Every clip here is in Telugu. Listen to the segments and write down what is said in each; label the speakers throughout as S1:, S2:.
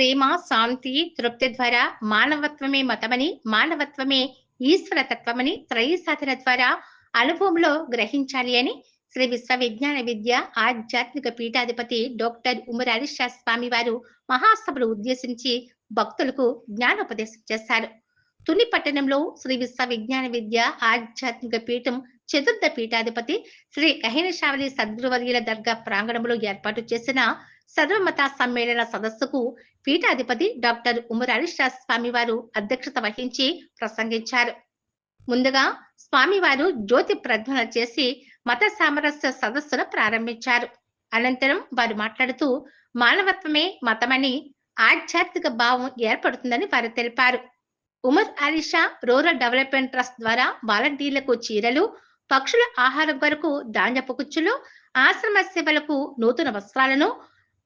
S1: ప్రేమ, శాంతి, తృప్తి ద్వారా మానవత్వమే మతమని, మానవత్వమే ఈశ్వర తత్వమని త్రయీ సాధన ద్వారా అనుభవంలో గ్రహించాలి అని శ్రీ విశ్వవిజ్ఞాన విద్య ఆధ్యాత్మిక పీఠాధిపతి డాక్టర్ ఉమరారి స్వామి వారు మహాసభను ఉద్దేశించి భక్తులకు జ్ఞానోపదేశం చేశారు. తుని పట్టణంలో శ్రీ విశ్వవిజ్ఞాన విద్య ఆధ్యాత్మిక పీఠం చతుర్థ పీఠాధిపతి శ్రీ అహినశావలి సద్గురువర్యుల దర్గా ప్రాంగణంలో ఏర్పాటు చేసిన సర్వమత సమ్మేళన సదస్సుకు పీఠాధిపతి డాక్టర్ ఉమరారి స్వామి వారు అధ్యక్షత వహించి ప్రసంగించారు. ముందుగా స్వామివారు జ్యోతి ప్రజ్వలన చేసి మత సామరస్య సదస్సును ప్రారంభించారు. అనంతరం వారు మాట్లాడుతూ మానవత్వమే మతమని, ఆధ్యాత్మిక భావం ఏర్పడుతుందని వారు తెలిపారు. Umar Alisha rural development trust ద్వారా వాలంటీర్లకు చీరలు, పక్షుల ఆహారం వరకు ధాన్యపు కుచ్చులు, ఆశ్రమ సేవలకు నూతన వస్త్రాలను,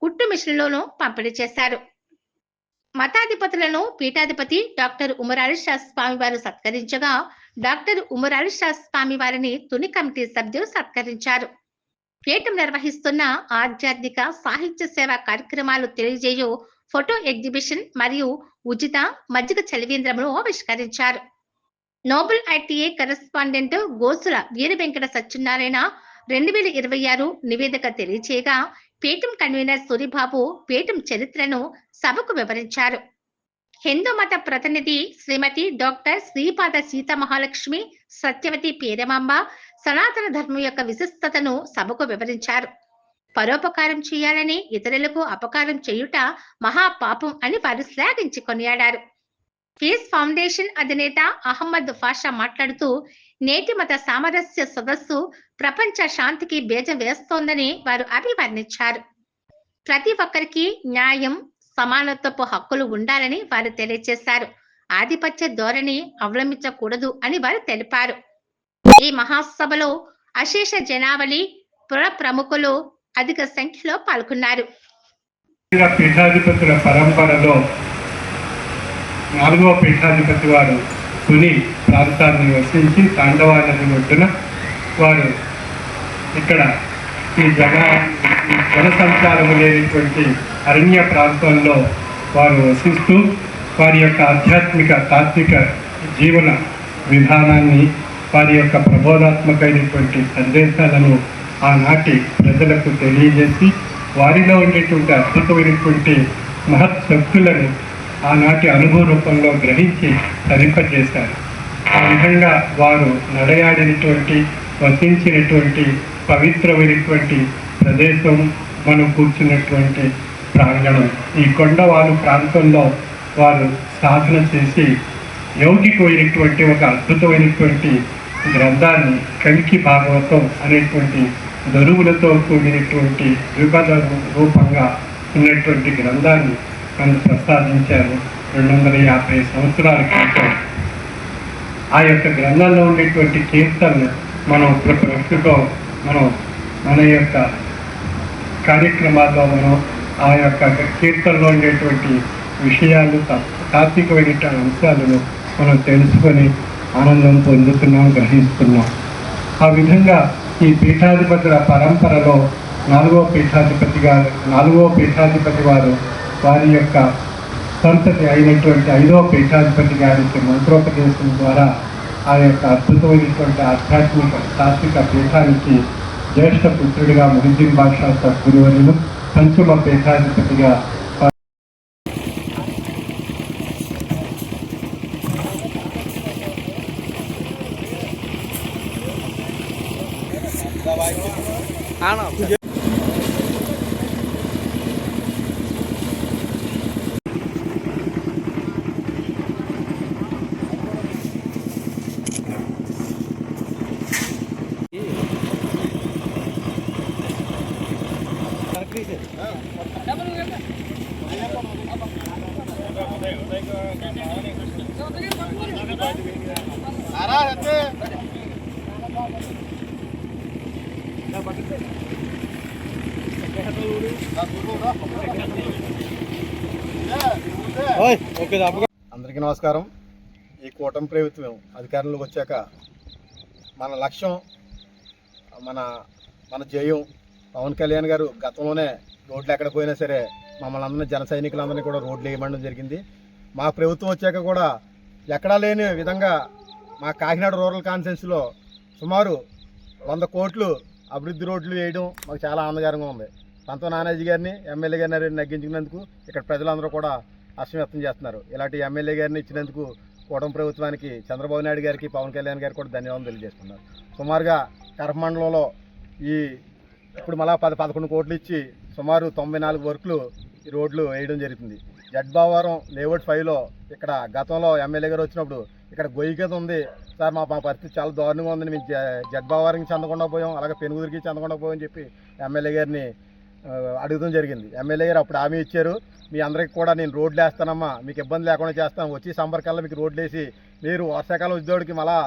S1: కుట్టు మిషన్లను పంపిణీ చేశారు. మతాధిపతులను పీఠాధిపతి డాక్టర్ ఉమరారి స్వామి వారు సత్కరించగా డాక్టర్ ఉమరారి స్వామి వారిని తుని కమిటీ సభ్యులు సత్కరించారు. పీఠం నిర్వహిస్తున్న ఆధ్యాత్మిక సాహిత్య సేవా కార్యక్రమాలు తెలియజేయు ఫోటో ఎగ్జిబిషన్ మరియు ఉచిత మజ్జిగ చలివేంద్రమును ఆవిష్కరించారు. Nobel ITA correspondent Gosula Veera Venkata Satyanarayana 2026 నివేదిక తెలియచేయగా పీఠం కన్వీనర్ సూరిబాబు పీఠం చరిత్రను సభకు వివరించారు. హిందూ మత ప్రతినిధి శ్రీమతి డాక్టర్ శ్రీపాద సీతామహాలక్ష్మి సత్యవతి పేరమాంబ సనాతన ధర్మం యొక్క విశిష్టతను సభకు వివరించారు. పరోపకారం చేయాలని ఇతరులకు అపకారం చేయుట మహాపాపం అని వారు శ్లాఘించి కొనియాడారు. పీస్ ఫౌండేషన్ అధినేత అహ్మద్ ఫాషా మాట్లాడుతూ నేటి మత సామరస్య సదస్సు ప్రపంచ శాంతికి బీజం వేస్తోందని వారు అభివర్ణించారు. ప్రతి ఒక్కరికి న్యాయం, సమానత్వపు హక్కులు ఉండాలని వారు తెలియజేశారు. ఆధిపత్య ధోరణి అవలంబించకూడదు అని వారు తెలిపారు. ఈ మహాసభలో అశేష జనావళి, పుర ప్రముఖులు అధిక సంఖ్యలో పాల్గొన్నారు.
S2: పీఠాధిపతుల పరంపరలో 4వ పీఠాధిపతి వారు తుని ప్రాంతాన్ని వసించి తాండవానది ఒడ్డున వారు ఇక్కడ ఈ జనసంచారము లేనిటువంటి అరణ్య ప్రాంతంలో వారు వసిస్తూ వారి యొక్క ఆధ్యాత్మిక తాత్విక జీవన విధానాన్ని, వారి యొక్క ప్రబోధాత్మకమైనటువంటి సందేశాలను ఆనాటి ప్రజలకు తెలియజేసి వారిలో ఉండేటువంటి అద్భుతమైనటువంటి మహత్శక్తులను ఆనాటి అనుభవ రూపంలో గ్రహించి తరింపజేశారు. ఆ విధంగా వారు నడయాడినటువంటి, వసించినటువంటి పవిత్రమైనటువంటి ప్రదేశం మనం కూర్చున్నటువంటి ప్రాంగణం. ఈ కొండవాలు ప్రాంతంలో వారు సాధన చేసి యౌగికమైనటువంటి ఒక అద్భుతమైనటువంటి గ్రంథాన్ని కల్కి భాగవతం అనేటువంటి దరువులతో కూడినటువంటి ద్విపద రూపంగా ఉన్నటువంటి గ్రంథాన్ని మనకు ప్రసాదించారు 250 సంవత్సరాల క్రితం. ఆ యొక్క గ్రంథంలో ఉండేటువంటి కీర్తనలు మనం ప్రస్తుతం మన యొక్క కార్యక్రమాల్లో ఆ యొక్క కీర్తనలో ఉండేటువంటి విషయాలు, తాత్వికమైనటువంటి అంశాలను మనం తెలుసుకొని ఆనందం పొందుతున్నాం, గ్రహిస్తున్నాం. ఆ విధంగా ఈ పీఠాధిపతుల పరంపరలో 4వ పీఠాధిపతి వారు వారి యొక్క సంతతి అయినటువంటి 5వ పీఠాధిపతి గారికి మంత్రోపదేశం ద్వారా ఆ యొక్క అద్భుతమైనటువంటి ఆధ్యాత్మిక తాత్విక పీఠానికి జ్యేష్ఠ పుత్రుడిగా మొహిద్దీన్ బాషా సద్గురువర్యులు, పంచమ పీఠాధిపతిగా
S3: అందరికీ నమస్కారం. ఈ కూటమి ప్రభుత్వం అధికారంలోకి వచ్చాక మన లక్ష్యం, మన జయం పవన్ కళ్యాణ్ గారు గతంలోనే రోడ్లు ఎక్కడ పోయినా సరే మమ్మల్ని అందరినీ జన సైనికులందరినీ కూడా రోడ్లు వేయమడం జరిగింది. మా ప్రభుత్వం వచ్చాక కూడా ఎక్కడా లేని విధంగా మా కాకినాడ రూరల్ కాన్స్టిట్యున్సీలో సుమారు 100 కోట్లు అభివృద్ధి రోడ్లు వేయడం మాకు చాలా ఆనందకరంగా ఉంది. పంతో నానాజీ గారిని ఎమ్మెల్యే గారిని నగ్గించినందుకు ఇక్కడ ప్రజలందరూ కూడా హర్షం వ్యక్తం చేస్తున్నారు. ఇలాంటి ఎమ్మెల్యే గారిని ఇచ్చినందుకు కూటమి ప్రభుత్వానికి చంద్రబాబు నాయుడు గారికి పవన్ కళ్యాణ్ గారికి కూడా ధన్యవాదాలు తెలియజేస్తున్నారు. సుమారుగా కడప మండలంలో ఇప్పుడు మళ్ళా 11 కోట్లు ఇచ్చి సుమారు 94 వర్కులు ఈ రోడ్లు వేయడం జరుగుతుంది. జడ్బావరం లేఅవుట్ 5లో ఇక్కడ గతంలో ఎమ్మెల్యే గారు వచ్చినప్పుడు ఇక్కడ గొయ్యి కింద ఉంది సార్, మా పరిస్థితి చాలా దారుణంగా ఉందని మేము జడ్బావరంకి చెందకుండా పోయాం, అలాగే పెనుగుదిరికి చెందకుండా పోయామని చెప్పి ఎమ్మెల్యే గారిని అడగడం జరిగింది. ఎమ్మెల్యే గారు అప్పుడు హామీ ఇచ్చారు, మీ అందరికీ కూడా నేను రోడ్లు వేస్తానమ్మా, మీకు ఇబ్బంది లేకుండా చేస్తాను, వచ్చి సంబర్ కల్లా మీకు రోడ్లు వేసి మీరు వర్షాకాలం ఉద్యోగికి మళ్ళా